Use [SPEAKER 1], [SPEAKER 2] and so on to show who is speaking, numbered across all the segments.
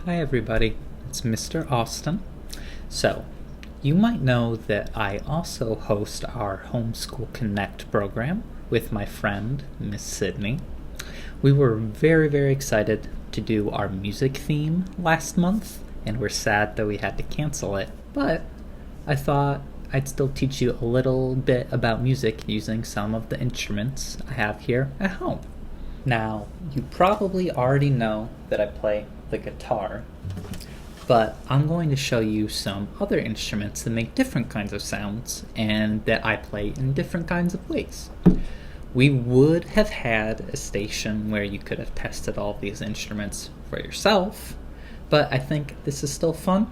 [SPEAKER 1] Hi everybody, it's Mr. Austin. So, you might know that I also host our Homeschool Connect program with my friend, Miss Sydney. We were very excited to do our music theme last month, and we're sad that we had to cancel it, but I thought I'd still teach you a little bit about music using some of the instruments I have here at home. Now, you probably already know that I play the guitar, but I'm going to show you some other instruments that make different kinds of sounds and that I play in different kinds of ways. We would have had a station where you could have tested all of these instruments for yourself, but I think this is still fun,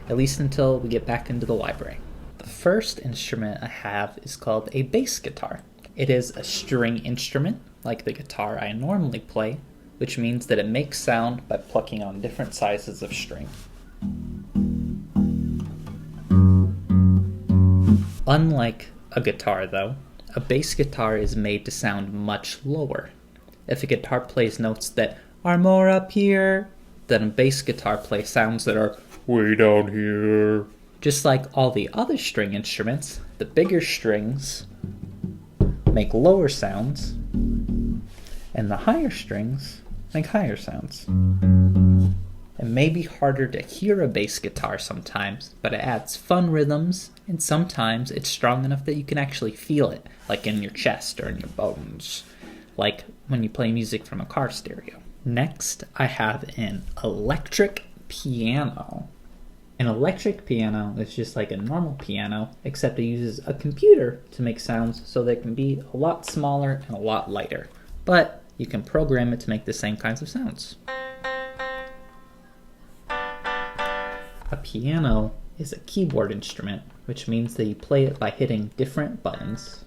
[SPEAKER 1] at least until we get back into the library. The first instrument I have is called a bass guitar. It is a string instrument, like the guitar I normally play, which means that it makes sound by plucking on different sizes of string. Unlike a guitar, though, a bass guitar is made to sound much lower. If a guitar plays notes that are more up here, then a bass guitar plays sounds that are way down here. Just like all the other string instruments, the bigger strings make lower sounds, and the higher strings make higher sounds. It may be harder to hear a bass guitar sometimes, but it adds fun rhythms, and sometimes it's strong enough that you can actually feel it, like in your chest or in your bones, like when you play music from a car stereo. Next, I have an electric piano. An electric piano is just like a normal piano, except it uses a computer to make sounds so they can be a lot smaller and a lot lighter. But you can program it to make the same kinds of sounds. A piano is a keyboard instrument, which means that you play it by hitting different buttons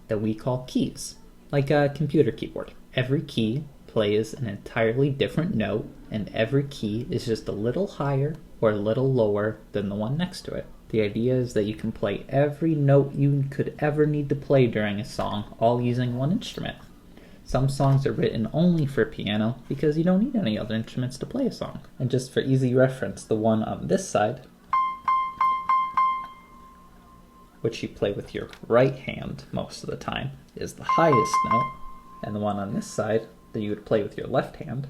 [SPEAKER 1] that we call keys, like a computer keyboard. Every key plays an entirely different note, and every key is just a little higher or a little lower than the one next to it. The idea is that you can play every note you could ever need to play during a song, all using one instrument. Some songs are written only for piano because you don't need any other instruments to play a song. And just for easy reference, the one on this side, which you play with your right hand most of the time, is the highest note, and the one on this side that you would play with your left hand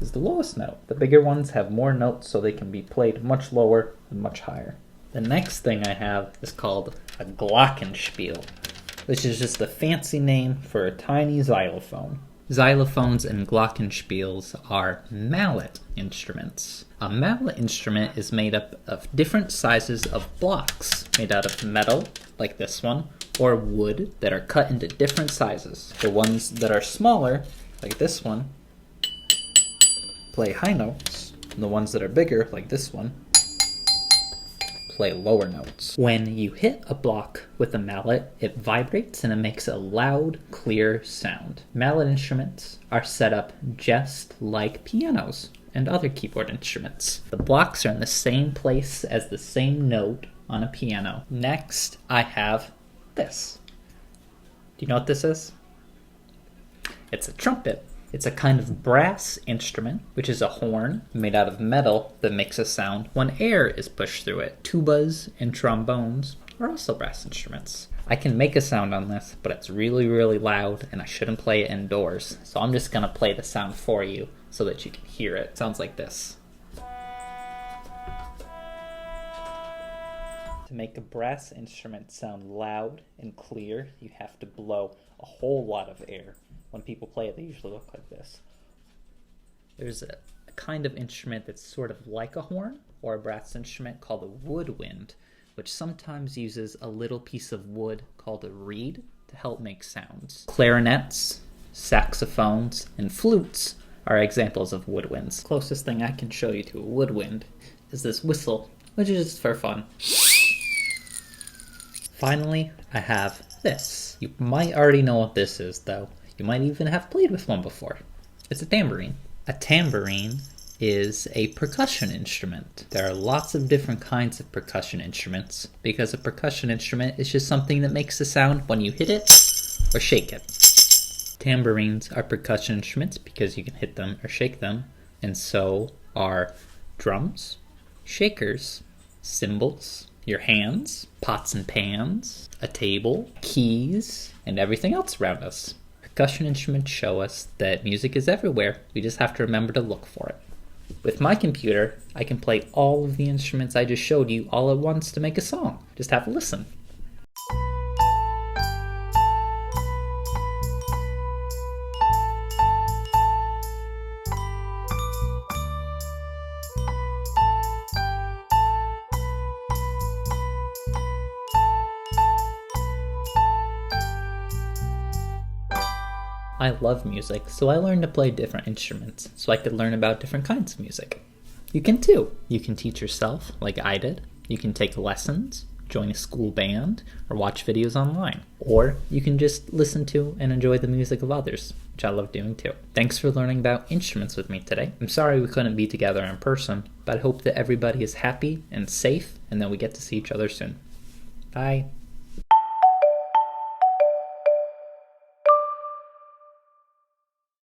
[SPEAKER 1] is the lowest note. The bigger ones have more notes so they can be played much lower and much higher. The next thing I have is called a Glockenspiel, which is just a fancy name for a tiny xylophone. Xylophones and glockenspiels are mallet instruments. A mallet instrument is made up of different sizes of blocks made out of metal, like this one, or wood that are cut into different sizes. The ones that are smaller, like this one, play high notes, and the ones that are bigger, like this one, play lower notes. When you hit a block with a mallet, it vibrates and it makes a loud, clear sound. Mallet instruments are set up just like pianos and other keyboard instruments. The blocks are in the same place as the same note on a piano. Next, I have this. Do you know what this is? It's a trumpet. It's a kind of brass instrument, which is a horn made out of metal that makes a sound when air is pushed through it. Tubas and trombones are also brass instruments. I can make a sound on this, but it's really loud and I shouldn't play it indoors. So I'm just going to play the sound for you so that you can hear it. It sounds like this. To make a brass instrument sound loud and clear, you have to blow a whole lot of air. When people play it, they usually look like this. There's a kind of instrument that's sort of like a horn, or a brass instrument called a woodwind, which sometimes uses a little piece of wood called a reed to help make sounds. Clarinets, saxophones, and flutes are examples of woodwinds. The closest thing I can show you to a woodwind is this whistle, which is just for fun. Finally, I have this. You might already know what this is, though. You might even have played with one before. It's a tambourine. A tambourine is a percussion instrument. There are lots of different kinds of percussion instruments because a percussion instrument is just something that makes a sound when you hit it or shake it. Tambourines are percussion instruments because you can hit them or shake them, and so are drums, shakers, cymbals, your hands, pots and pans, a table, keys, and everything else around us. Percussion instruments show us that music is everywhere. We just have to remember to look for it. With my computer, I can play all of the instruments I just showed you all at once to make a song. Just have a listen. I love music, so I learned to play different instruments so I could learn about different kinds of music. You can too. You can teach yourself, like I did. You can take lessons, join a school band, or watch videos online. Or you can just listen to and enjoy the music of others, which I love doing too. Thanks for learning about instruments with me today. I'm sorry we couldn't be together in person, but I hope that everybody is happy and safe and that we get to see each other soon. Bye.